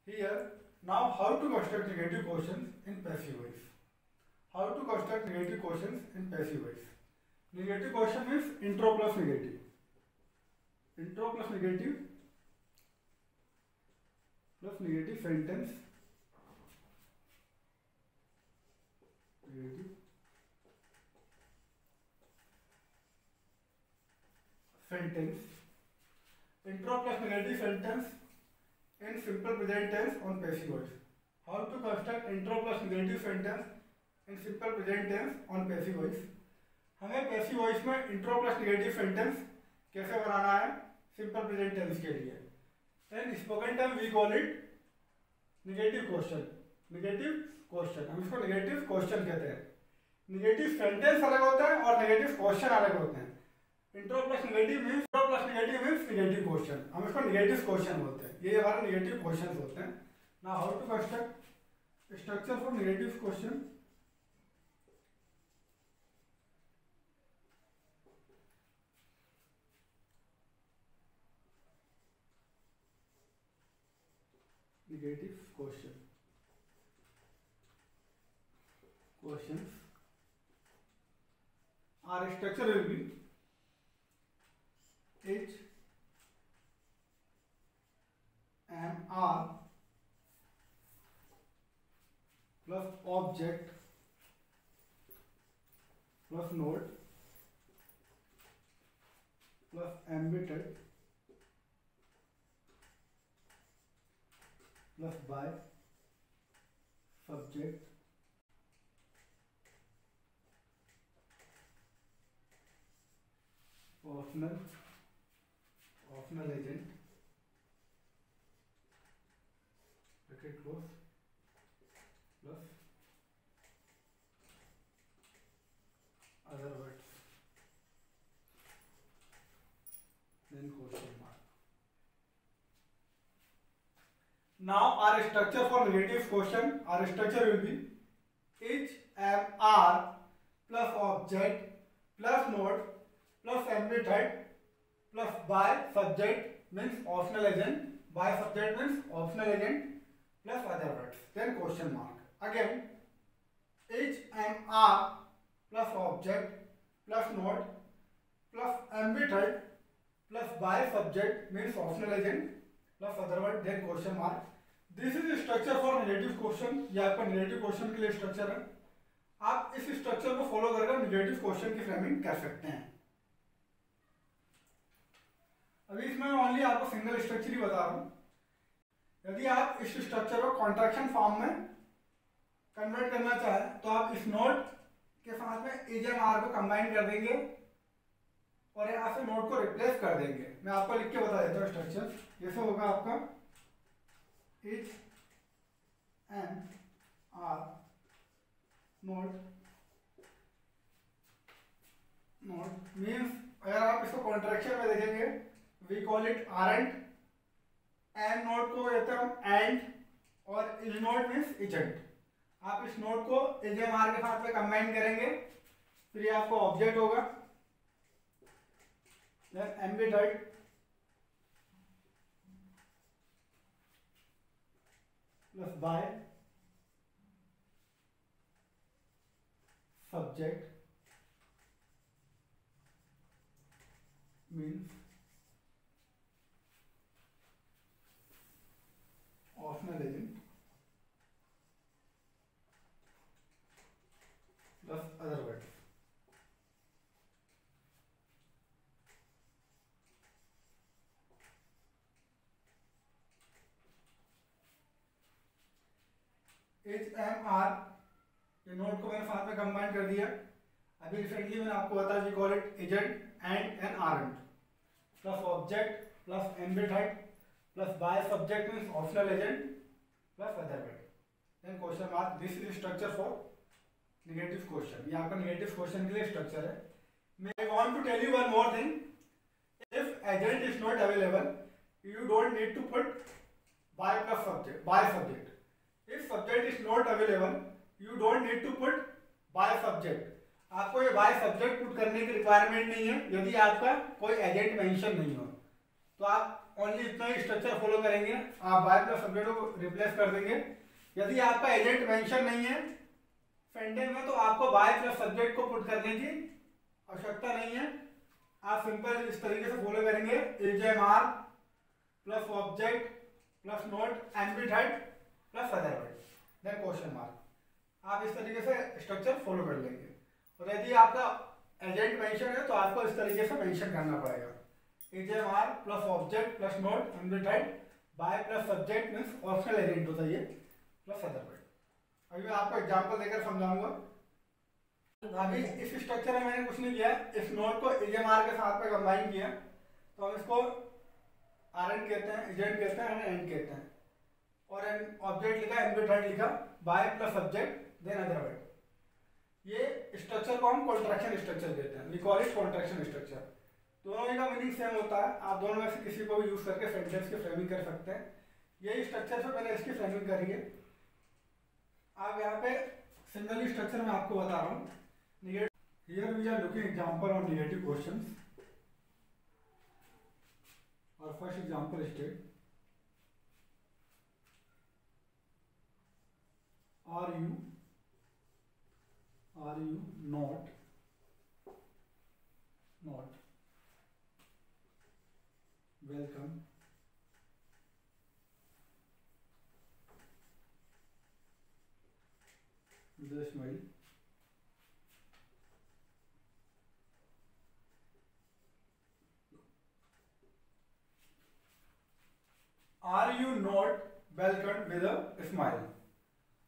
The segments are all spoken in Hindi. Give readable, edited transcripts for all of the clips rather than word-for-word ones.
Here, now how to construct negative quotients in passive voice. How to construct negative quotients in passive voice. Negative quotient means intro plus negative. Intro plus negative sentence. Negative sentence. Intro plus negative sentence in simple present tense on passive voice. How to construct intro plus negative sentence in simple present tense on passive voice. हमें पैसिव वॉइस में इंट्रो प्लस नेगेटिव सेंटेंस कैसे बनाना है सिंपल प्रेजेंट टेंस के लिए. In spoken term we call it negative question. Negative question हम इसको नेगेटिव क्वेश्चन कहते हैं. नेगेटिव सेंटेंस अलग होता है और नेगेटिव क्वेश्चन अलग होते हैं. Intro plus negative means negative question. हम इसको नेगेटिव क्वेश्चन बोलते हैं. ये हमारे नेगेटिव क्वेश्चन होते हैं. Now how to construct structure for negative question. Negative questions. Our structure will be H M R plus object plus node plus embedded plus by subject optional agent bracket close plus other words then question mark. Now our structure for negative question, our structure will be HMR plus object plus node plus embedded plus by subject means optional agent, by subject means optional agent plus other words, then question mark. Again HMR plus object plus node plus embedded plus by subject means optional agent plus other word then question mark. This is structure for negative question. ये आपका नेगेटिव क्वेश्चन के लिए स्ट्रक्चर है. आप इस स्ट्रक्चर को फॉलो करके नेगेटिव क्वेश्चन की फ्रेमिंग कर सकते हैं. अभी इसमें मैं ओनली आपको सिंगल स्ट्रक्चर ही बता रहा हूं. यदि आप इस स्ट्रक्चर को कॉन्ट्रैक्शन फॉर्म में कन्वर्ट करना चाहें तो आप इस नोड के साथ में एज एंड आर को कंबाइन कर देंगे और यहाँ से नोड को रिप्लेस कर देंगे. मैं आपको लिख के बता देता हूँ स्ट्रक्चर. जैसे होगा आपका H M R node means अगर आप इसको कॉन्ट्रैक्शन में देखेंगे we call it aren't. And node को कहते हैं हम एंड और इज नोड मीन्स एजेंट. आप इस नोड को एज एम आर के साथ में कंबाइन करेंगे फिर ये आपको ऑब्जेक्ट होगा. Then embedded plus by subject means optional agent plus other words. HMR ये नोड को मैंने साथ में कंबाइन कर दिया. अभी रिसेंटली मैंने आपको बताया we call it agent and an aren't plus object plus embedded plus by subject means optional agent plus other word then question mark. This is structure for negative question. ये आपका नेगेटिव क्वेश्चन के लिए स्ट्रक्चर है. मैं want to tell you one more thing. If agent is not available you don't need to put by plus subject, by subject. If subject is not available, you don't need to put by subject. आपको ये by subject पुट करने की रिक्वायरमेंट नहीं है यदि आपका कोई एजेंट मेंशन नहीं हो. तो आप ओनली इतना ही स्ट्रक्चर फॉलो करेंगे, आप बाय प्लस सब्जेक्ट को रिप्लेस कर देंगे। यदि आपका एजेंट मेंशन नहीं है सेंटेंस में तो आपको बाय प्लस सब्जेक्ट को पुट करने की आवश्यकता नहीं है। आप सिंपल इस तरीके से फॉलो करेंगे, AJMR plus object plus not NB head plus other word then question mark. आप इस तरीके से स्ट्रक्चर फॉलो कर लेंगे। और यदि आपका एजेंट मेंशन है तो आपको इस तरीके से मेंशन करना पड़ेगा, AJMR plus object plus not NB head by plus subject means optional agent होता है ये प्लस अदर वर्ड। अभी मैं आपको एग्जांपल देकर समझाऊंगा। अभी इस स्ट्रक्चर में मैंने कुछ नहीं किया, इस नोट को एजेएमआर के साथ में कंबाइन किया तो हम इसको आरएन कहते हैं, एजेंट कहते हैं, एंड कहते हैं। और एन ऑब्जेक्ट लिखा, एनबी हेड लिखा, by plus subject then other word. ये स्ट्रक्चर को हम कॉन्ट्रैक्शन स्ट्रक्चर कहते हैं, we call it contraction structure. दोनों का मीनिंग सेम होता है, आप दोनों में से किसी को भी यूज करके सेंटेंस की फ्रेमिंग कर सकते हैं। यही स्ट्रक्चर से मैंने इसकी फ्रेमिंग करी है। आप यहाँ पे सिंगल स्ट्रक्चर में आपको बता रहा हूँ। Here we are looking example on negative questions. और first example state are you not welcome with a smile? Are you not welcomed with a smile?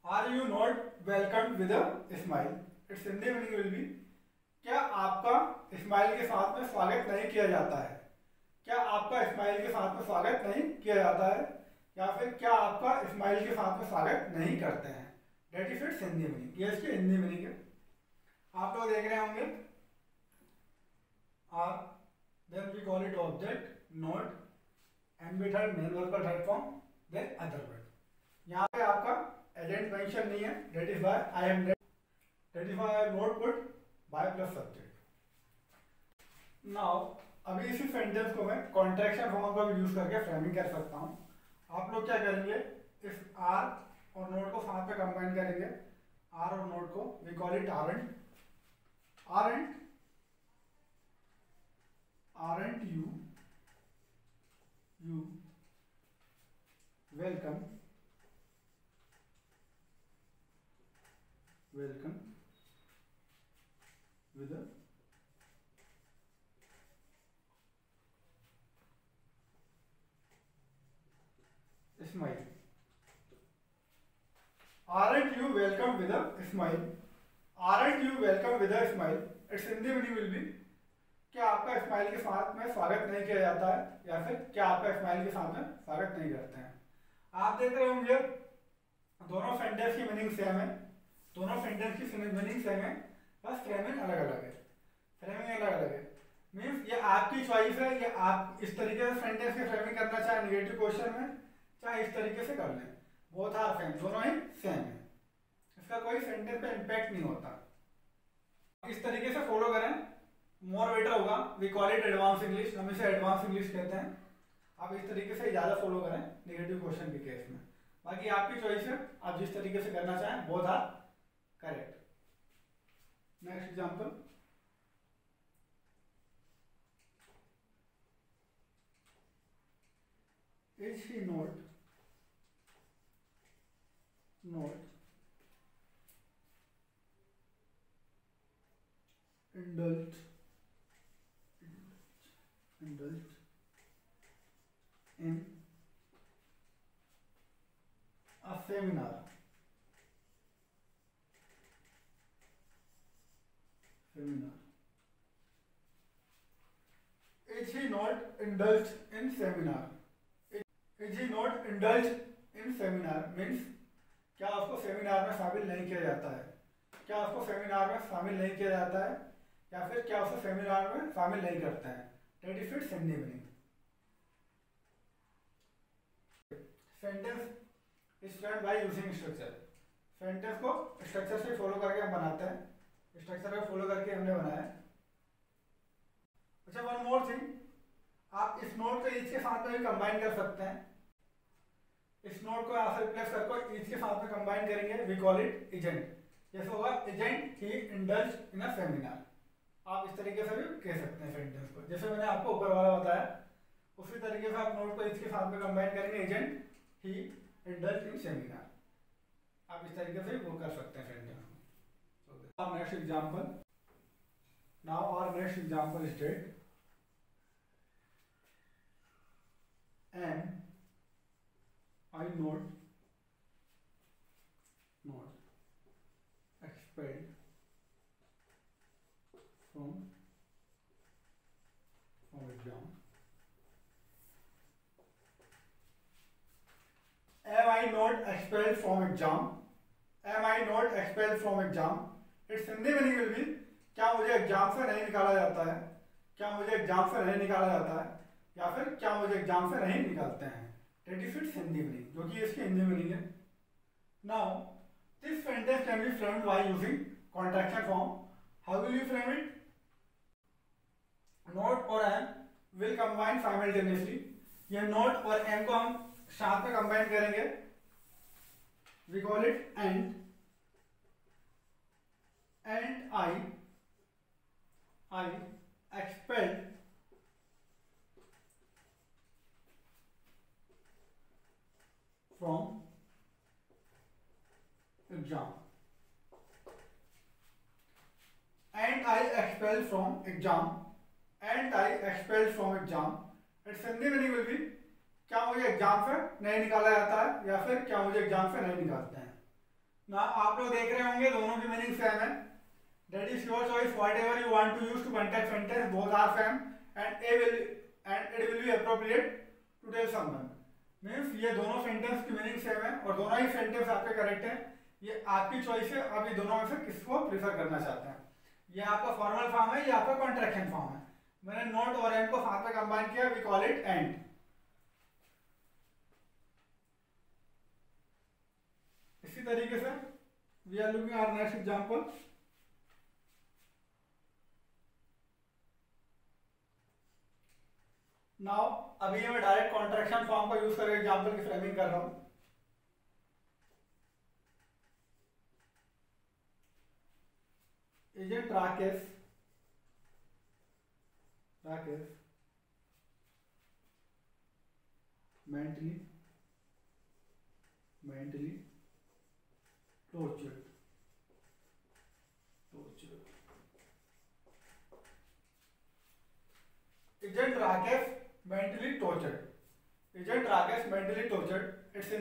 Are you not welcomed with a smile? Its Hindi meaning will be, क्या आपका स्माइल के साथ में स्वागत नहीं किया जाता है? क्या आपका स्माइल के साथ में स्वागत नहीं किया जाता है? या फिर क्या आपका स्माइल के साथ में स्वागत नहीं करते हैं? That is its Hindi meaning. ये इसकी हिंदी मीनिंग है। आप लोग देख रहे होंगे are, then we call it object, not, NB head main verb का third form, then other word. यहाँ पे आपका एजेंट मेंशन नहीं है, that is why I am not put by plus subject. Now अभी इसी सेंटेंस को मैं कॉन्ट्रैक्शन फॉर्म का भी यूज करके फ्रेमिंग कर सकता हूँ। आप लोग क्या करेंगे, इस आर और नोट को साथ में कंबाइन करेंगे, आर और नोट को, we call it aren't. Aren't you welcome with a smile? Aren't you welcome with a smile? Aren't you welcome with a smile? Its Hindi meaning will be, क्या आपका स्माइल के साथ में स्वागत नहीं किया जाता है, या फिर क्या आपका स्माइल के साथ में स्वागत नहीं करते हैं। आप देख रहे होंगे दोनों सेंटेंस की मीनिंग सेम है, बस फ्रेमिंग अलग अलग है। मीन्स ये आपकी चॉइस है, ये आप इस तरीके से सेंटेंस की फ्रेमिंग करना चाहे नेगेटिव क्वेश्चन में, चाहे इस तरीके से कर लें, बोथ आर सेम, दोनों ही सेम है, इसका कोई सेंटेंस पे इम्पैक्ट नहीं होता। इस तरीके से फॉलो करें, मोर बेटर होगा। We call it advance English, हम इसे एडवांस इंग्लिश कहते हैं। आप इस तरीके से ज़्यादा फॉलो करें नेगेटिव क्वेश्चन के केस में। बाकी आपकी चॉइस है, आप जिस तरीके से करना चाहें, both are correct. Next example, is he not indulged in a seminar. Is he not indulged in seminar? Is he not indulged in seminar means क्या उसको सेमिनार में शामिल नहीं किया जाता है, क्या उसको सेमिनार में शामिल नहीं किया जाता है, या फिर क्या उसको सेमिनार में शामिल नहीं करते हैं। That is it's Hindi meaning. Sentence start by using structure. Sentence को स्ट्रक्चर से फॉलो करके हम बनाते हैं, स्ट्रक्चर को फॉलो करके हमने बनाया। अच्छा, वन मोर थिंग, आप इस नोट को ईच के साथ में भी कंबाइन कर सकते हैं। इस नोट को यहाँ से रिप्लेस करके ईच के साथ में कंबाइन करेंगे, वी कॉल इट एजेंट। जैसे होगा agent he indulged in a seminar, आप इस तरीके से भी कह सकते हैं सेंटेंस को, जैसे मैंने आपको ऊपर वाला बताया उसी तरीके से आप नोट को ईच के साथ में कंबाइन करेंगे, एजेंट ही इंडल्ज्ड इन सेमिनार, आप इस तरीके से वो कर सकते हैं सेंटेंस को। So next example, now our next example is that and I not expelled from exam. Am I not expelled from exam? Am I not expelled from exam? Its Hindi meaning will be क्या मुझे एग्जाम से नहीं निकाला जाता है, क्या मुझे एग्जाम से नहीं निकाला जाता है, या फिर क्या मुझे एग्जाम से नहीं निकालते हैं। That is its Hindi meaning, जो कि इसकी हिंदी मीनिंग है। Now this sentence can be framed by using contraction form. How will you frame it? Not or am will combine simultaneously. यह not और am को हम साथ में कंबाइन करेंगे, we call it and I expelled from exam. And I expelled from exam. And I expelled from exam. Its Hindi meaning will be क्या मुझे एग्जाम से नहीं निकाला जाता है, या फिर क्या मुझे एग्जाम से नहीं निकालते हैं ना। आप लोग देख रहे होंगे दोनों की मीनिंग सेम है। That is your choice, whatever you want to use to contact sentence, both are same and it will be appropriate to tell someone. Means ये दोनों सेंटेंस की मीनिंग सेम है और दोनों ही सेंटेंस आपके करेक्ट है। ये आपकी चॉइस है, आप ये दोनों में से किसको प्रीफर करना चाहते हैं। ये आपका फॉर्मल फॉर्म है, ये आपका कॉन्ट्रैक्शन फॉर्म है। मैंने नॉट और एंड को साथ में कंबाइन किया, वी कॉल इट एंड। इसी तरीके से we are looking our next example. Now अभी मैं डायरेक्ट कॉन्ट्रैक्शन फॉर्म का यूज करके एग्जांपल की फ्रेमिंग कर रहा हूं। Agent Rakesh mentally tortured. Agent Rakesh mentally tortured. It's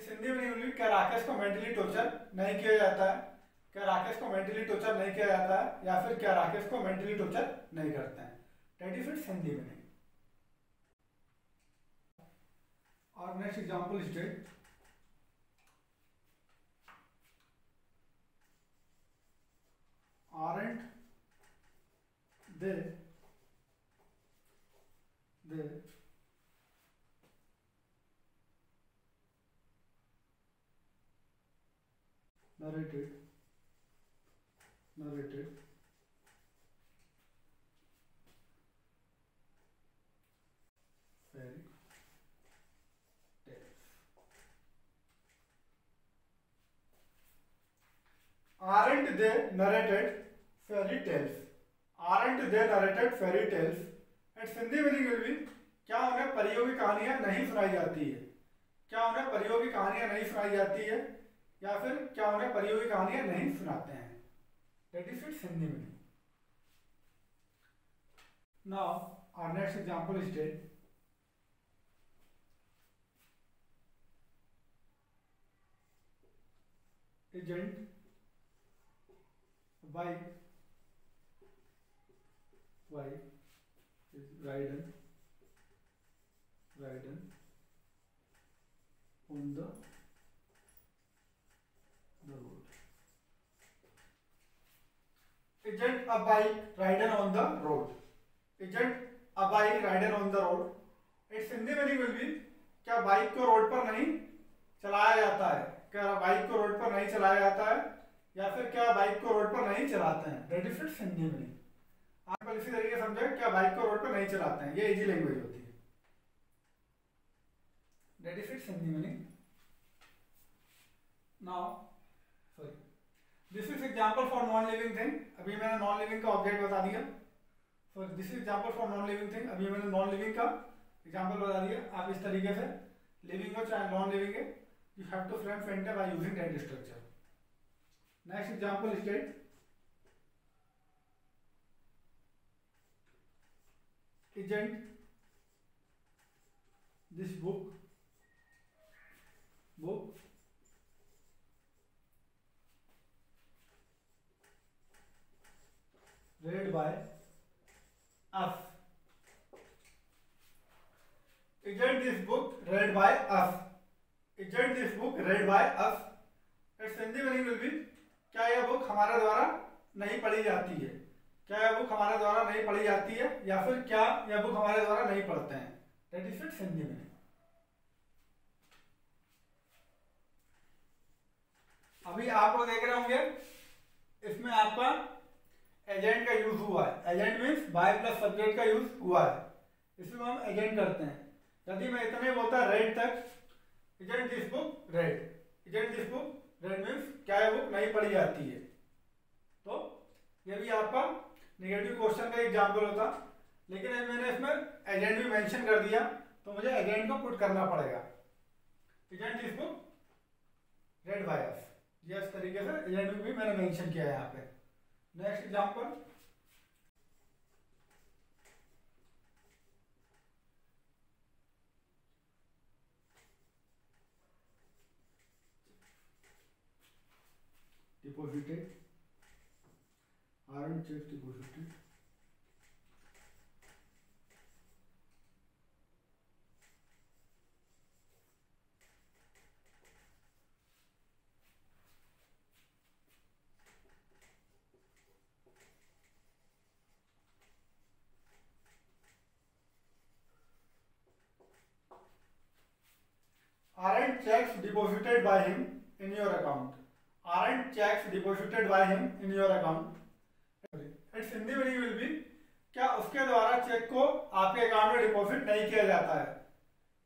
Hindi में क्या राकेश को मेंटली टॉर्चर नहीं किया जाता है, क्या राकेश को मेंटली टॉर्चर नहीं किया जाता है, या फिर क्या राकेश को मेंटली टॉर्चर नहीं करते हैं। That is it's Hindi meaning. और next example is that aren't they narrated fairy tales? Aren't they narrated fairy tales? Its Hindi meaning will be क्या उन्हें परियों की कहानियां नहीं सुनाई जाती है, या फिर क्या उन्हें परियों की कहानियां नहीं सुनाते हैं। That is it's Hindi meaning. Now our next example is that agent wife is ridden on the road. Agent a bike ridden on the road. Its Hindi meaning will be क्या बाइक को रोड पर नहीं चलाया जाता है, या फिर क्या बाइक को रोड पर नहीं चलाते हैं। That is it's Hindi meaning. Simple इसी तरीके समझे, क्या बाइक को रोड पर नहीं चलाते हैं, ये इजी लैंग्वेज होती है। That is it's Hindi meaning. Now sorry, this is example for non living thing. अभी मैंने नॉन लिविंग का ऑब्जेक्ट बता दिया। So this is example for non living thing. अभी मैंने नॉन लिविंग का एग्जांपल बता दिया। आप इस तरीके से लिविंग हो चाहे नॉन लिविंग है, you have to frame sentence by using that structure. Next example state isn't this book read by us? Isn't this book read by us? Isn't this book read by us? Its Hindi meaning will be, क्या यह बुक हमारे द्वारा नहीं पढ़ी जाती है? क्या यह बुक हमारे द्वारा नहीं पढ़ी जाती है, या फिर क्या यह बुक हमारे द्वारा नहीं पढ़ते हैं? That is it's Hindi meaning. अभी आप लोग देख रहे होंगे इसमें आपका एजेंट का यूज हुआ है। Agent means by plus subject का यूज हुआ है, इसमें हम एजेंट करते हैं। यदि मैं इतना ही बोलता रेड तक, isn't this book red, isn't this book red means क्या यह बुक नहीं पढ़ी जाती है, तो ये भी आपका नेगेटिव क्वेश्चन का एग्जाम्पल होता। लेकिन मैंने इसमें एजेंट भी मेंशन कर दिया, तो मुझे एजेंट को पुट करना पड़ेगा। Agent this book red by us, ये इस तरीके से एजेंट भी मैंने मेंशन किया है यहाँ पे। Next example, deposited, aren't checks deposited, aren't checks deposited by him in your account, aren't checks deposited by him in your account. Its Hindi meaning will be, क्या उसके द्वारा चेक को आपके अकाउंट में डिपॉजिट नहीं किया जाता है?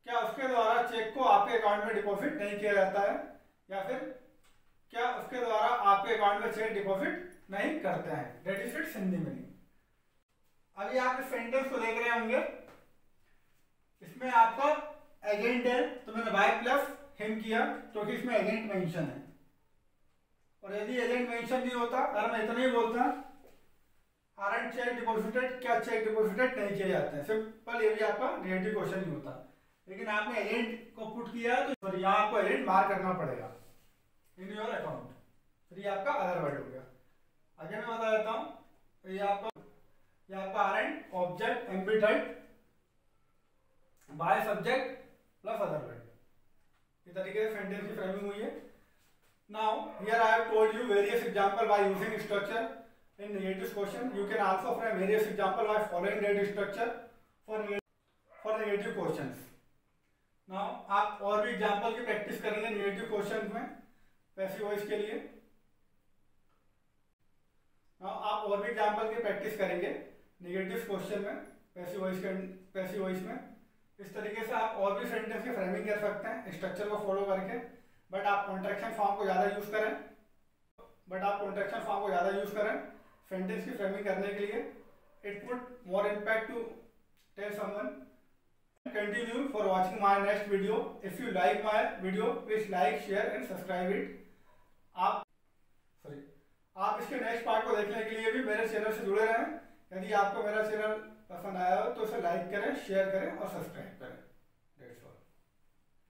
क्या उसके द्वारा चेक को आपके अकाउंट में डिपॉजिट नहीं किया जाता है, या फिर क्या उसके द्वारा आपके अकाउंट में चेक डिपॉजिट नहीं करते हैं? That is it's Hindi meaning. अभी आप इस सेंटेंस को देख रहे होंगे, इसमें आपका एजेंट है, तो मैंने बाय प्लस हिम किया क्योंकि इसमें एजेंट मेंशन है। और यदि एजेंट मेंशन नहीं होता, अगर मैं इतना ही बोलता आरंट चेक डिपॉजिटेड, क्या चेक डिपॉजिटेड नहीं किए जाते हैं, सिंपल ये भी आपका नेगेटिव क्वेश्चन ही होता। लेकिन आपने एजेंट को पुट किया तो यहाँ आपको एजेंट मार्क करना पड़ेगा इन योर अकाउंट, फिर ये आपका अदर वर्ड हो गया। आगे मैं बता देता हूँ, तो ये आपका aren't object omitted by subject plus other word, इस तरीके से सेंटेंस की फ्रेमिंग हुई है। Now here I have told you various example by using structure in negative question. You can also frame various example by following that structure for negative questions. Now आप और भी एग्जाम्पल की प्रैक्टिस करेंगे नेगेटिव क्वेश्चन में पैसिव वॉइस के लिए। Now आप और भी एग्जाम्पल की प्रैक्टिस करेंगे नेगेटिव क्वेश्चन में पैसिव वॉइस में। इस तरीके से आप और भी सेंटेंस की फ्रेमिंग कर सकते हैं स्ट्रक्चर को फॉलो करके, बट आप कॉन्ट्रैक्शन फॉर्म को ज़्यादा यूज करें सेंटेंस की फ्रेमिंग करने के लिए। It put more impact to tell someone. Continue for watching my next video. If you like my video please like share and subscribe it. आप इसके नेक्स्ट पार्ट को देखने के लिए भी मेरे चैनल से जुड़े रहें। यदि आपको मेरा चैनल पसंद आया हो तो इसे लाइक करें, शेयर करें और सब्सक्राइब करें। That's all.